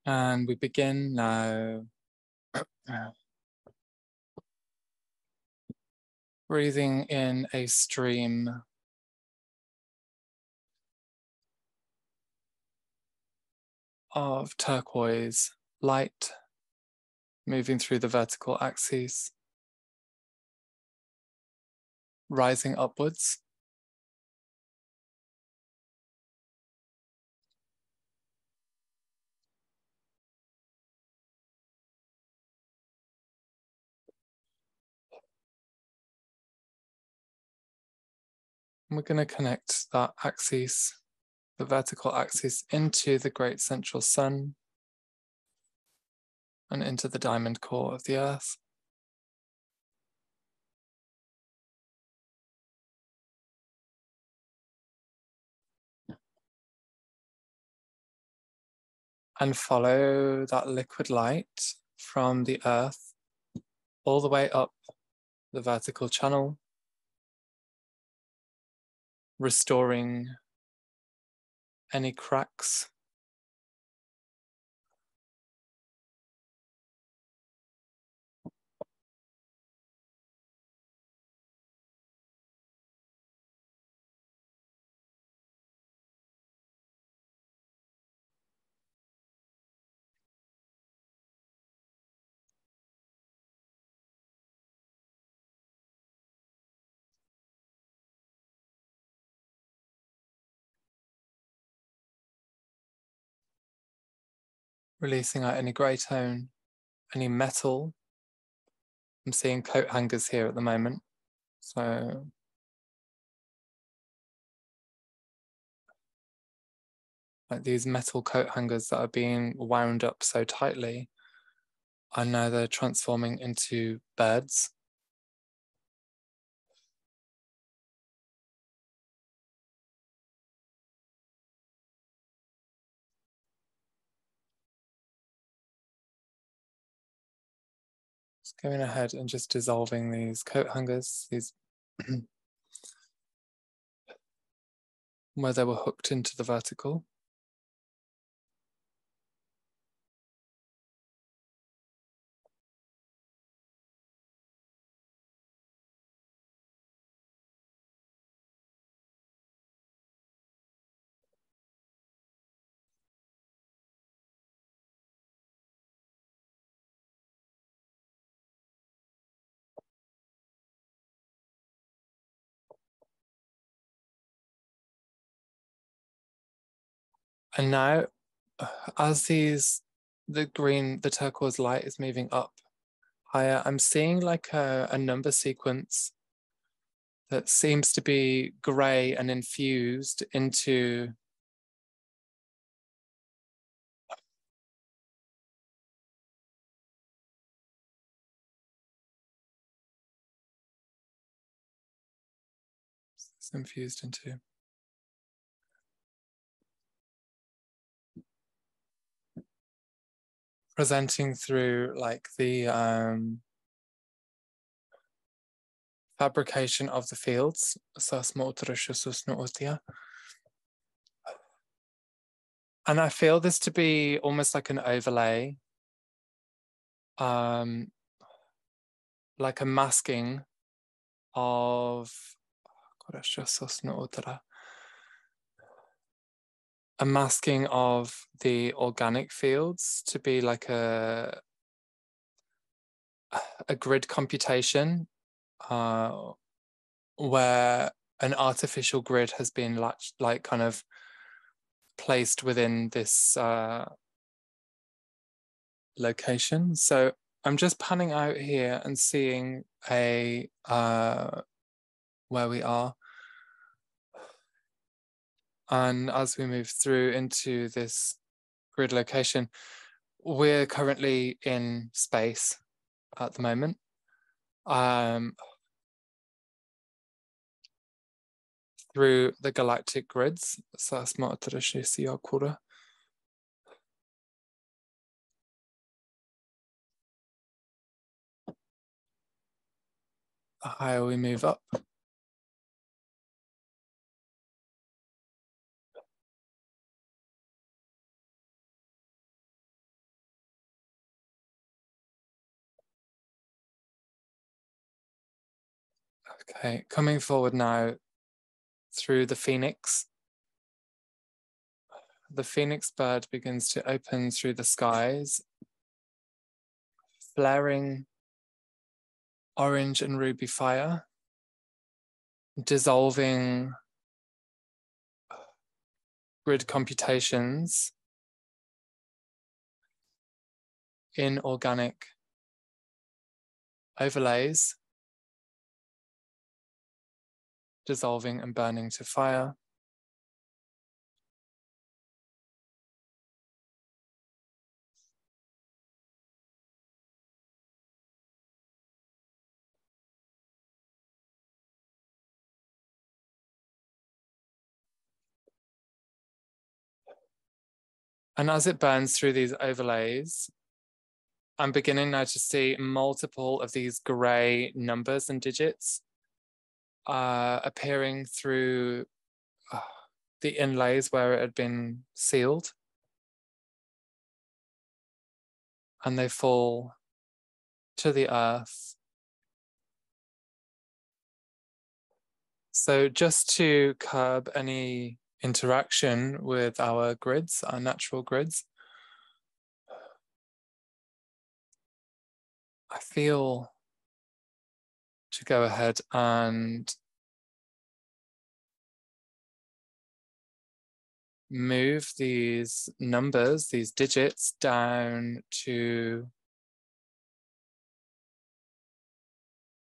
And we begin now. Breathing in a stream of turquoise light moving through the vertical axis, rising upwards. And we're going to connect that axis, the vertical axis, into the great central sun and into the diamond core of the earth. And follow that liquid light from the earth all the way up the vertical channel, restoring any cracks, releasing out any grey tone, any metal. I'm seeing coat hangers here at the moment. So like these metal coat hangers that are being wound up so tightly, I know they're transforming into birds. Just going ahead and just dissolving these coat hangers, these where they were hooked into the vertical. And now, as the turquoise light is moving up higher, I'm seeing like a number sequence that seems to be gray and infused into presenting through like the fabrication of the fields. And I feel this to be almost like an overlay, like a masking of the organic fields to be like a grid computation where an artificial grid has been like kind of placed within this location. So I'm just panning out here and seeing where we are. And as we move through into this grid location, we're currently in space at the moment. Through the galactic grids. The higher we move up, Okay, coming forward now through the phoenix. The phoenix bird begins to open through the skies, flaring orange and ruby fire, dissolving grid computations in organic overlays, dissolving and burning to fire. And as it burns through these overlays, I'm beginning now to see multiple of these gray numbers and digits appearing through the inlays where it had been sealed. And they fall to the earth. So just to curb any interaction with our grids, our natural grids, I feel to go ahead and move these numbers, these digits down to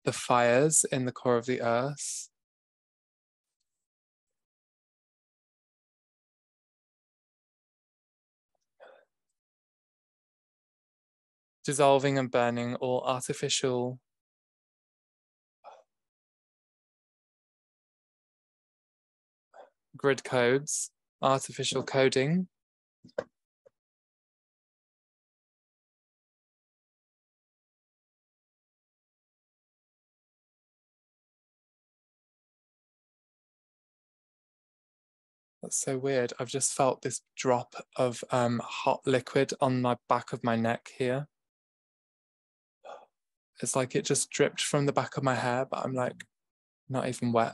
the fires in the core of the earth. Dissolving and burning all artificial grid codes, artificial coding. That's so weird. I've just felt this drop of hot liquid on my back of my neck here. It's like it just dripped from the back of my hair, but I'm like not even wet.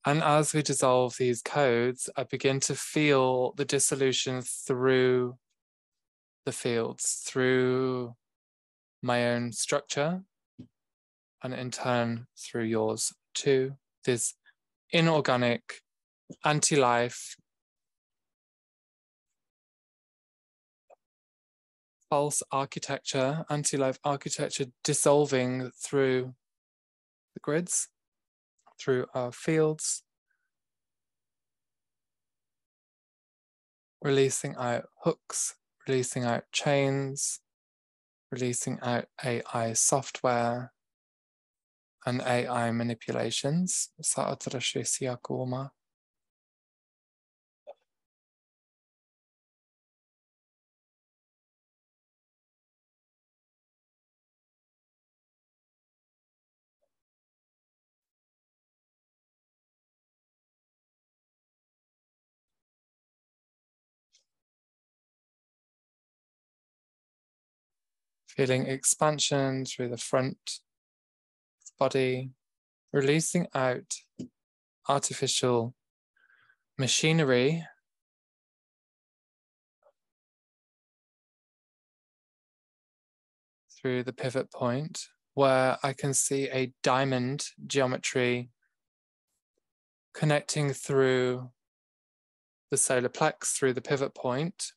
And as we dissolve these codes, I begin to feel the dissolution through the fields, through my own structure, and in turn through yours too. This inorganic, anti-life, false architecture, anti-life architecture dissolving through the grids, through our fields, releasing out hooks, releasing out chains, releasing out AI software and AI manipulations. Feeling expansion through the front body, releasing out artificial machinery through the pivot point, where I can see a diamond geometry connecting through the solar plex, through the pivot point.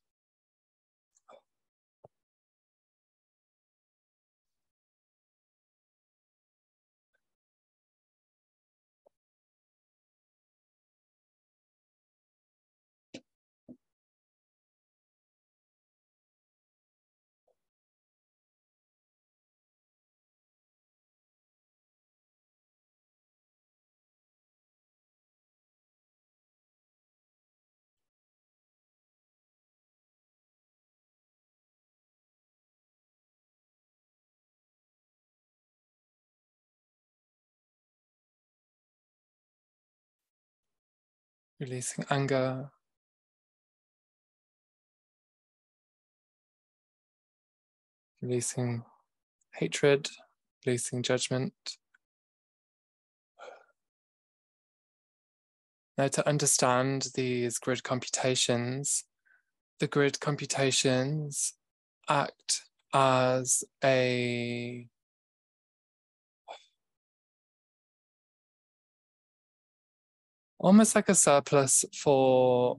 releasing anger, releasing hatred, releasing judgment. Now, to understand these grid computations, the grid computations act as almost like a surplus for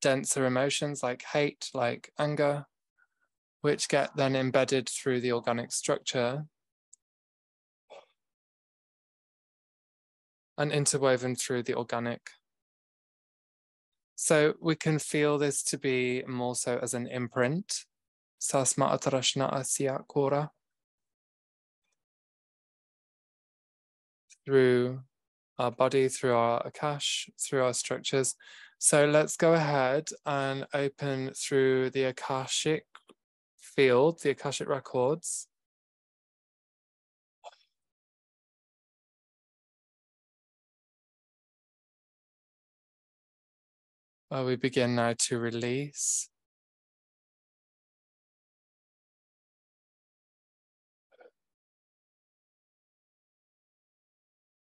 denser emotions like hate, like anger, which get then embedded through the organic structure and interwoven through the organic. So we can feel this to be more so as an imprint. Sasma atarashna asya kora. Through our body, through our Akash, through our structures. So let's go ahead and open through the Akashic field, the Akashic records. We begin now to release.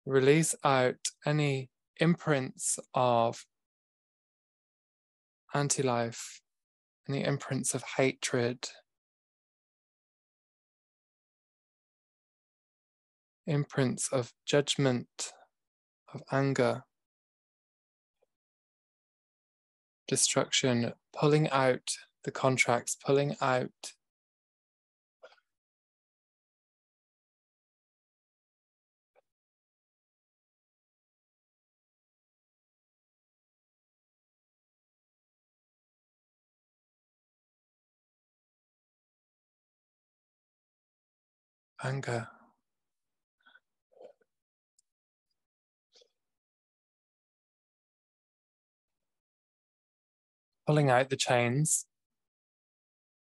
Release out any imprints of anti-life, any imprints of hatred, imprints of judgment, of anger, destruction, pulling out the contracts, pulling out anger. Pulling out the chains.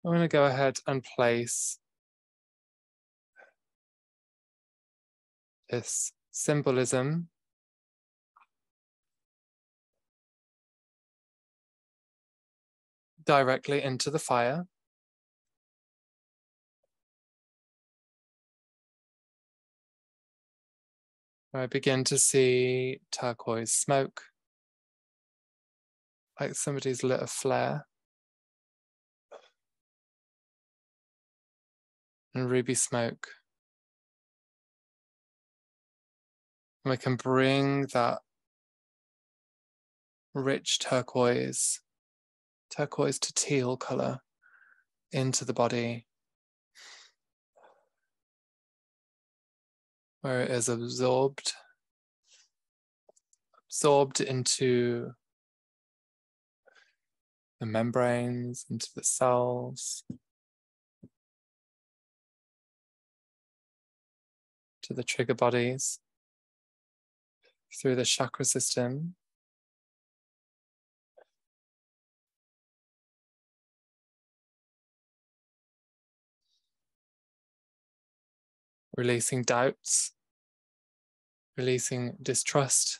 I'm going to go ahead and place this symbolism directly into the fire. I begin to see turquoise smoke, like somebody's lit a flare, and ruby smoke. And we can bring that rich turquoise to teal color into the body, where it is absorbed into the membranes, into the cells, to the trigger bodies, through the chakra system. Releasing doubts, releasing distrust,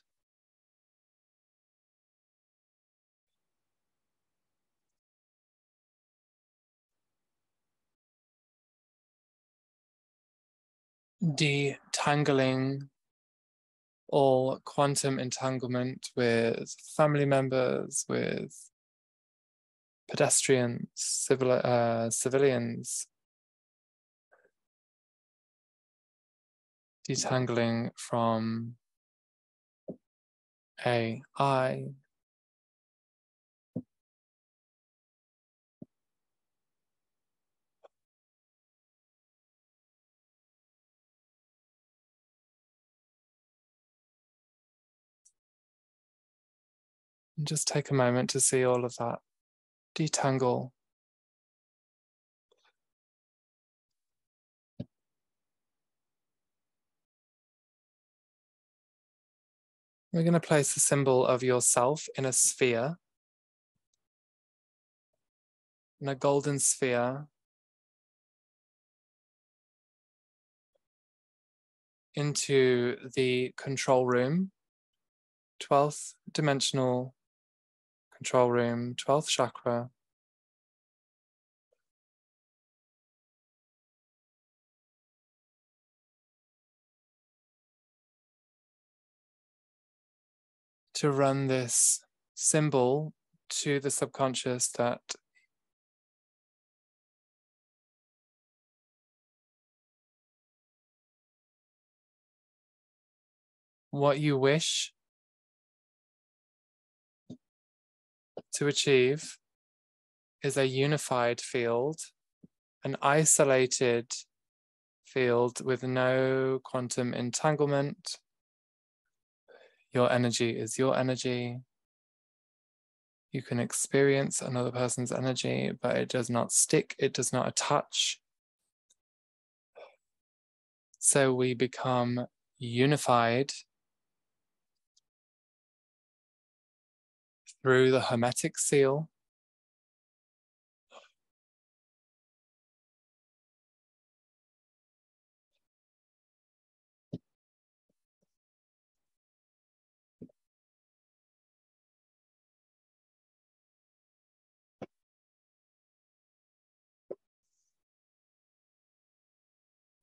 detangling all quantum entanglement with family members, with pedestrians, civilians, detangling from AI, and just take a moment to see all of that detangle. We're going to place the symbol of yourself in a sphere, in a golden sphere. into the control room, 12th dimensional control room, 12th chakra. To run this symbol to the subconscious that what you wish to achieve is a unified field, an isolated field with no quantum entanglement. Your energy is your energy. You can experience another person's energy, but it does not stick, it does not attach. So we become unified through the Hermetic seal.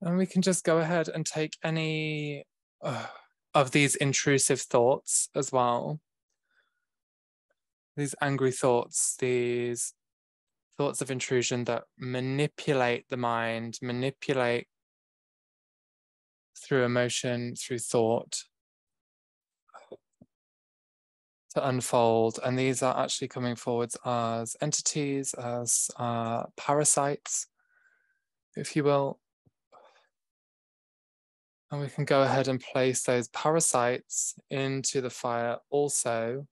And we can just go ahead and take any of these intrusive thoughts as well. These angry thoughts, these thoughts of intrusion that manipulate the mind, manipulate through emotion, through thought to unfold. And these are actually coming forwards as entities, as parasites, if you will. And we can go ahead and place those parasites into the fire also.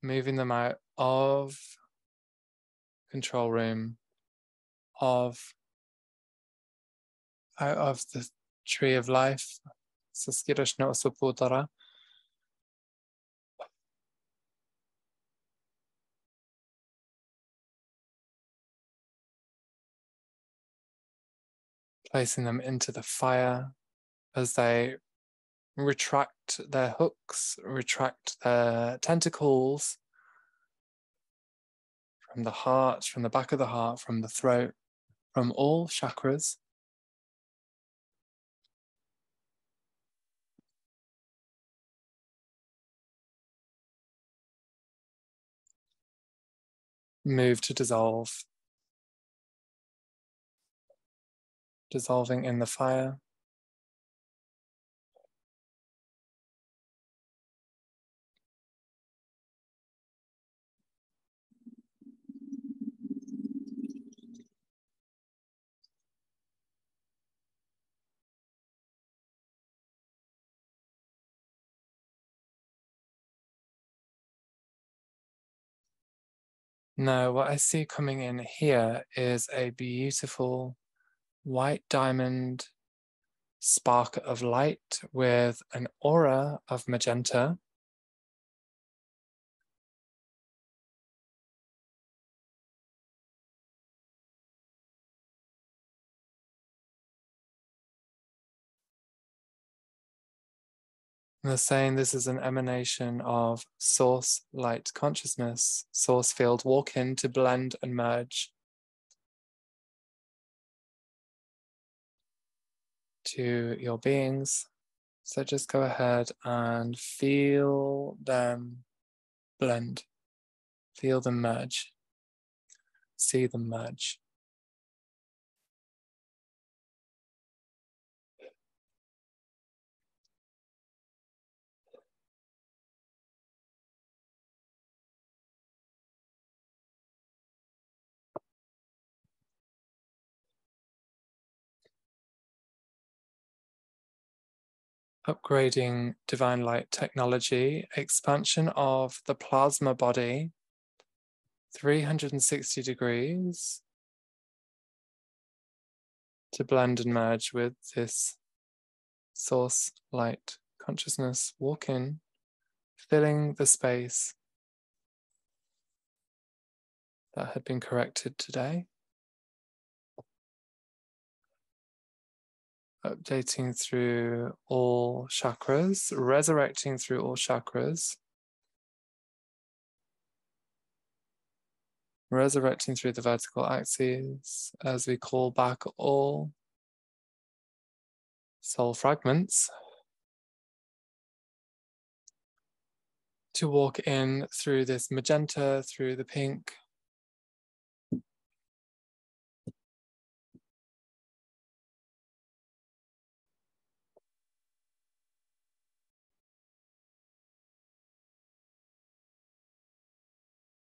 Moving them out of control room, out of the tree of life. Placing them into the fire as they retract their hooks, retract their tentacles from the heart, from the back of the heart, from the throat, from all chakras. Move to dissolve. Dissolving in the fire. Now, what I see coming in here is a beautiful white diamond spark of light with an aura of magenta. And they're saying this is an emanation of source light consciousness, source field. Walk in to blend and merge to your beings. So just go ahead and feel them blend, feel them merge, see them merge. Upgrading divine light technology, expansion of the plasma body, 360 degrees to blend and merge with this source light consciousness. Walk in, filling the space that had been corrected today. Updating through all chakras, resurrecting through all chakras. Resurrecting through the vertical axes as we call back all soul fragments to walk in through this magenta, through the pink,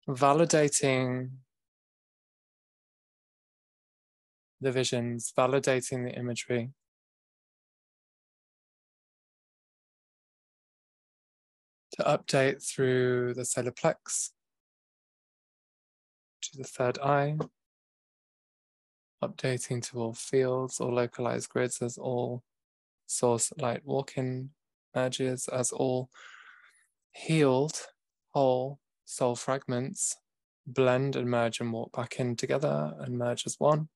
validating the visions, validating the imagery. To update through the solar plex to the third eye, updating to all fields, all localized grids as all source light walk-in merges, as all healed, whole soul fragments blend and merge and walk back in together and merge as one.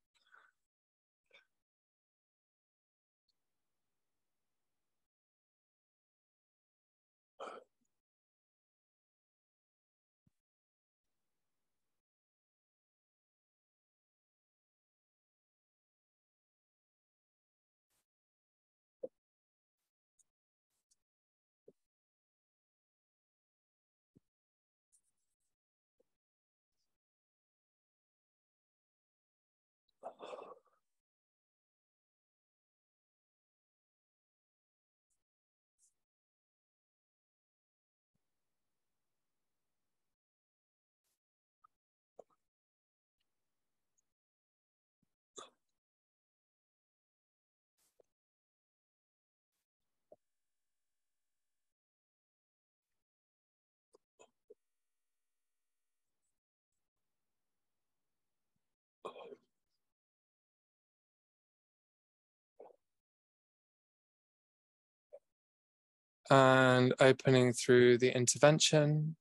And opening through the intervention.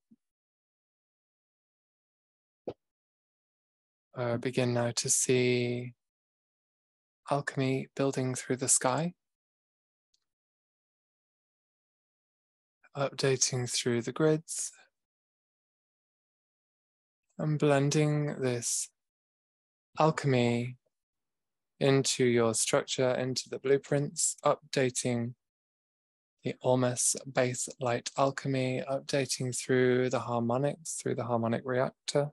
Begin now to see alchemy building through the sky. Updating through the grids. And blending this alchemy into your structure, into the blueprints, updating the Ormus base light alchemy, updating through the harmonics, through the harmonic reactor.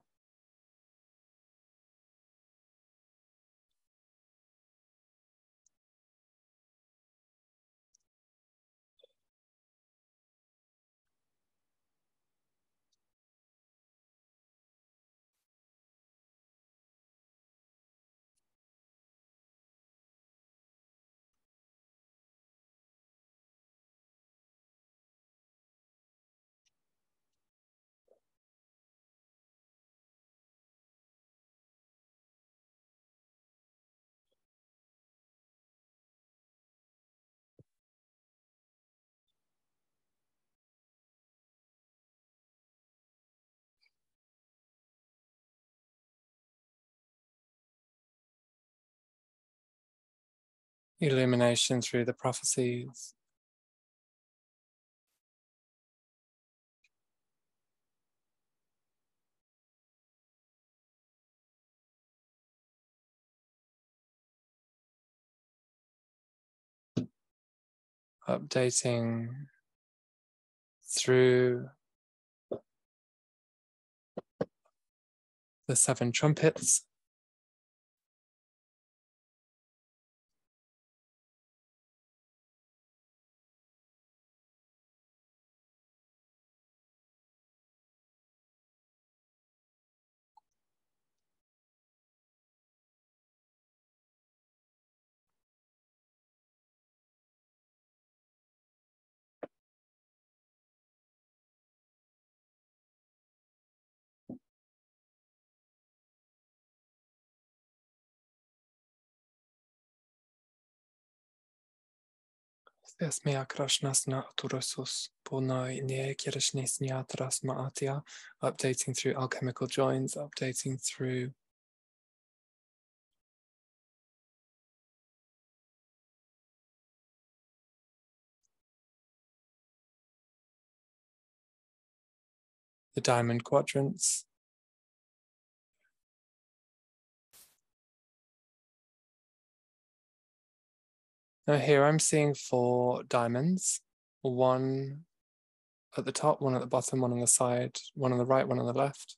Illumination through the prophecies. Updating through the 7 trumpets. Esmea krashnasna turosus puna nie kirishnisniatras maatia, updating through alchemical joins, updating through the diamond quadrants. Now here I'm seeing 4 diamonds, 1 at the top, 1 at the bottom, 1 on the side, 1 on the right, 1 on the left.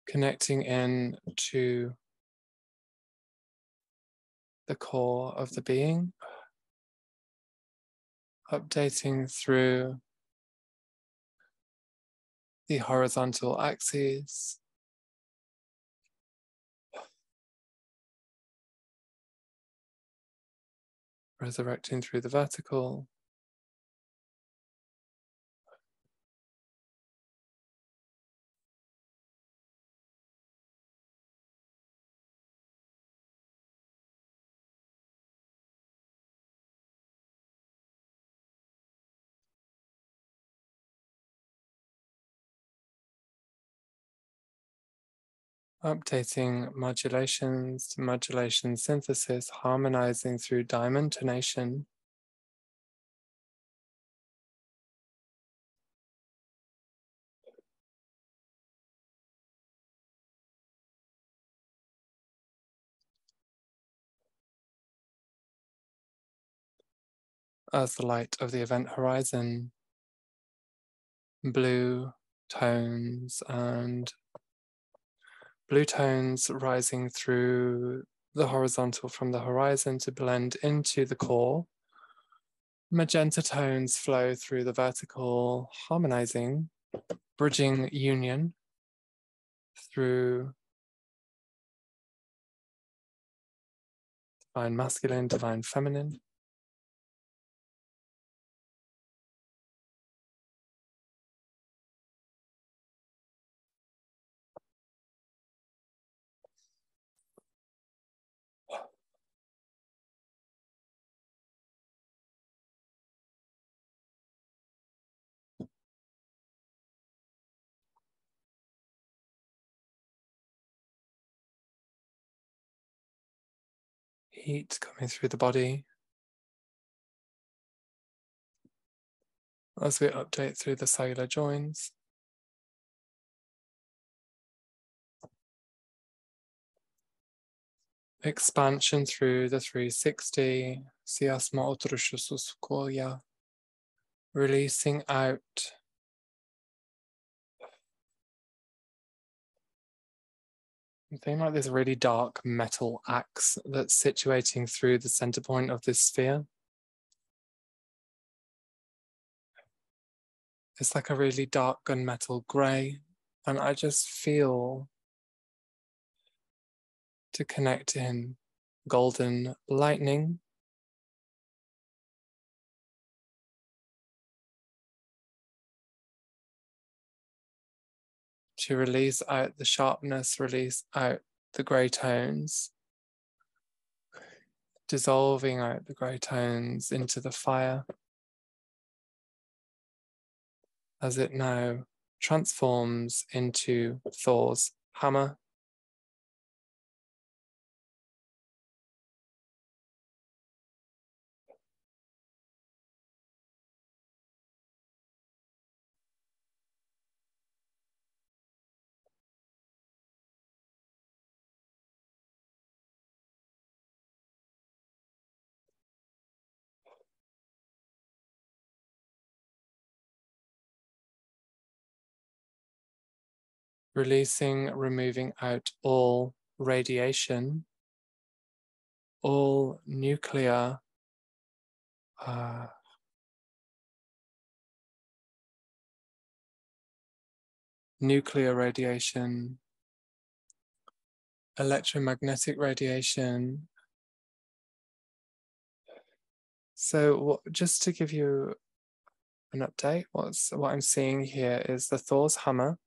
Connecting in to the core of the being, updating through the horizontal axes, resurrecting through the vertical, updating modulations to modulation synthesis, harmonizing through diamond tonation. As the light of the event horizon, blue tones rising through the horizontal from the horizon to blend into the core. Magenta tones flow through the vertical, harmonizing, bridging union through divine masculine, divine feminine. Heat coming through the body as we update through the cellular joins. Expansion through the 360, siasma otrushususkoya, releasing out something like this really dark metal axe that's situating through the center point of this sphere. It's like a really dark gunmetal gray, and I just feel to connect in golden lightning. To release out the sharpness, release out the grey tones, dissolving out the grey tones into the fire as it now transforms into Thor's hammer. Releasing, removing out all radiation, all nuclear radiation, electromagnetic radiation. So just to give you an update, what I'm seeing here is the Thor's hammer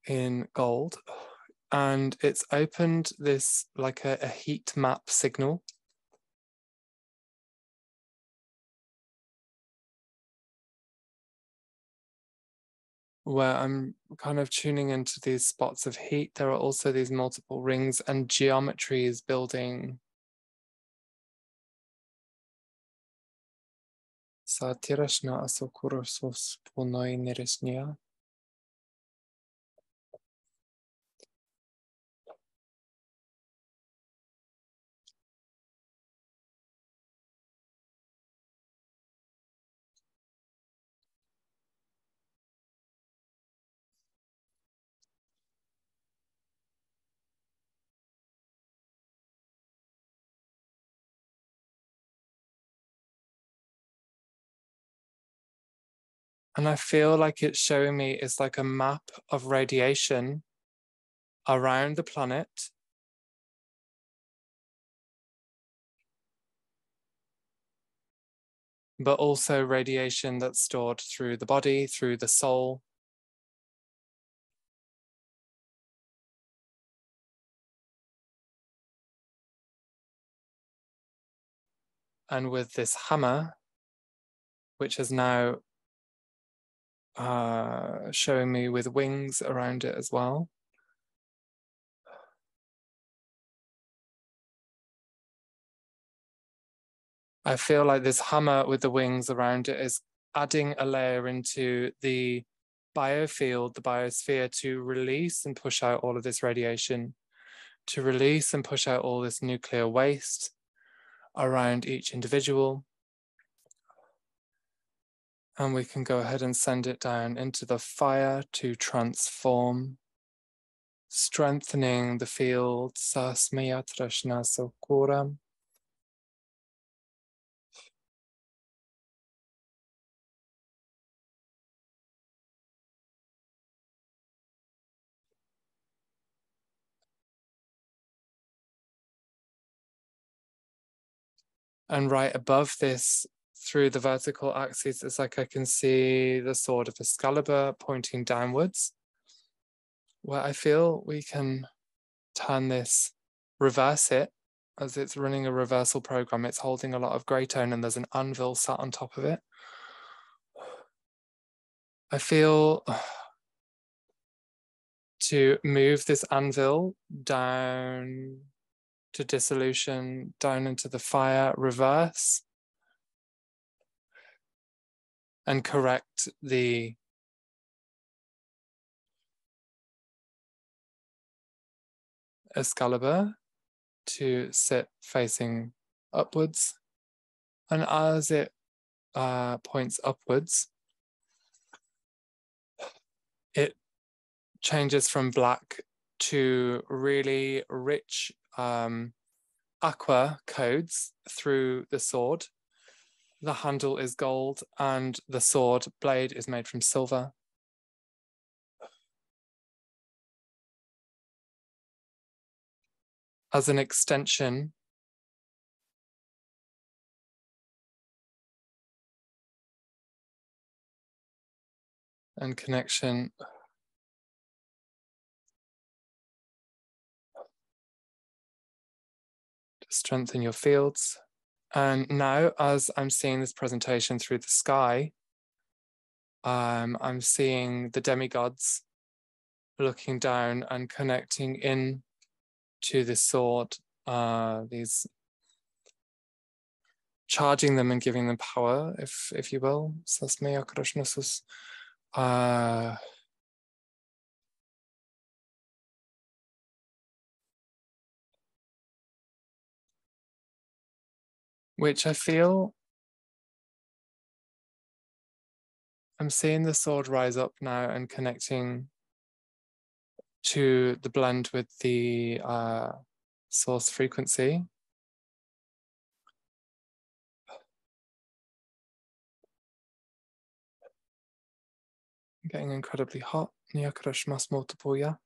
in gold. And it's opened this like a heat map signal. Where I'm kind of tuning into these spots of heat. There are also these multiple rings and geometries building. Satirashna asokurosos punoi nirishnia. And I feel like it's showing me it's like a map of radiation around the planet. But also radiation that's stored through the body, through the soul. And with this hammer, which is now showing me with wings around it as well. I feel like this hammer with the wings around it is adding a layer into the biofield, the biosphere, to release and push out all of this radiation, to release and push out all this nuclear waste around each individual. And we can go ahead and send it down into the fire to transform, strengthening the field. Sasmayatrashna Sokuram. And right above this, through the vertical axis, it's like I can see the sword of Excalibur pointing downwards, where I feel we can turn this, reverse it, as it's running a reversal program. It's holding a lot of grey tone and there's an anvil sat on top of it. I feel to move this anvil down to dissolution, down into the fire, reverse, and correct the Excalibur to sit facing upwards. And as it points upwards, it changes from black to really rich aqua codes through the sword. The handle is gold and the sword blade is made from silver. As an extension and connection to strengthen your fields. And now, as I'm seeing this presentation through the sky, I'm seeing the demigods looking down and connecting in to the sword, these charging them and giving them power, if you will. Which I feel I'm seeing the sword rise up now and connecting to the blend with the source frequency. Getting incredibly hot. Nyakrashmas Motapoya.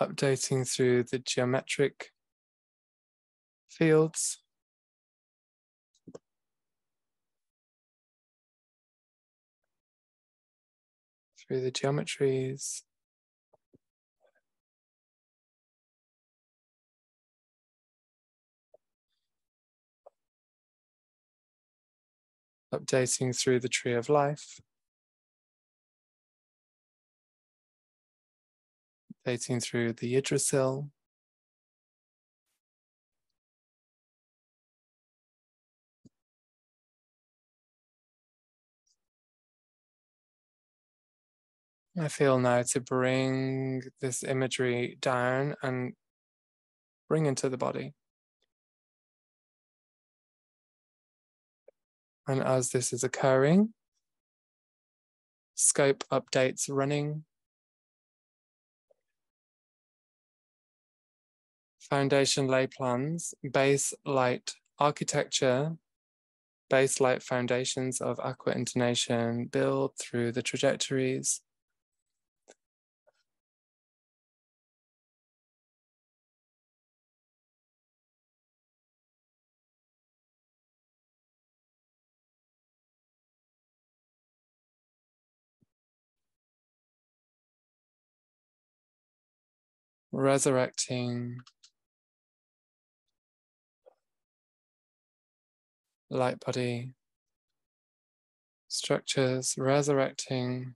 updating through the geometric fields, through the geometries, updating through the tree of life, updating through the Yggdrasil, I feel now to bring this imagery down and bring into the body. And as this is occurring, scope updates running, foundation lay plans, base light architecture, base light foundations of aqua intonation build through the trajectories. Resurrecting light body structures, resurrecting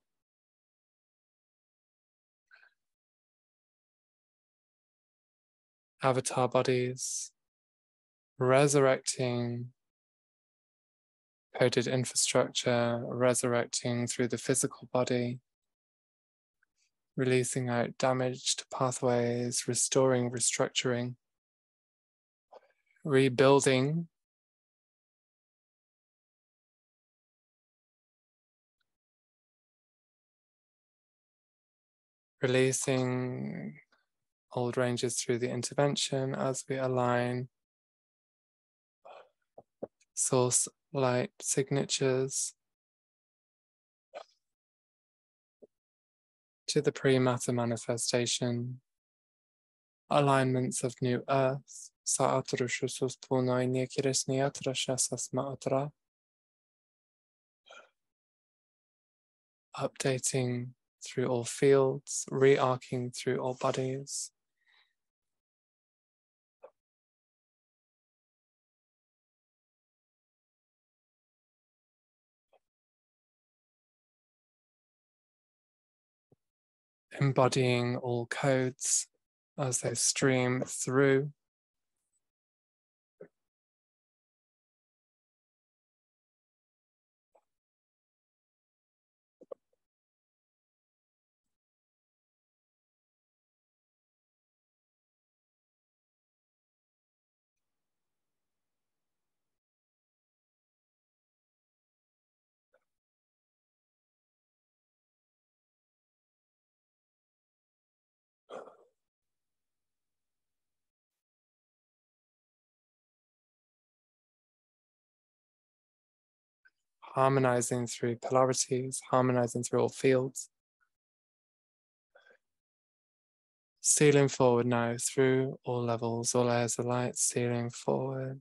avatar bodies, resurrecting coded infrastructure, resurrecting through the physical body, releasing out damaged pathways, restoring, restructuring, rebuilding, releasing old ranges through the intervention as we align source light signatures to the pre-matter manifestation, alignments of new earth, updating through all fields, re-arcing through all bodies. Embodying all codes as they stream through. Harmonizing through polarities, harmonizing through all fields. Sealing forward now through all levels, all layers of light, sealing forward.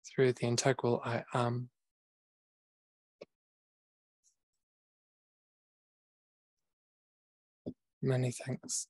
Through the integral I am. Many thanks.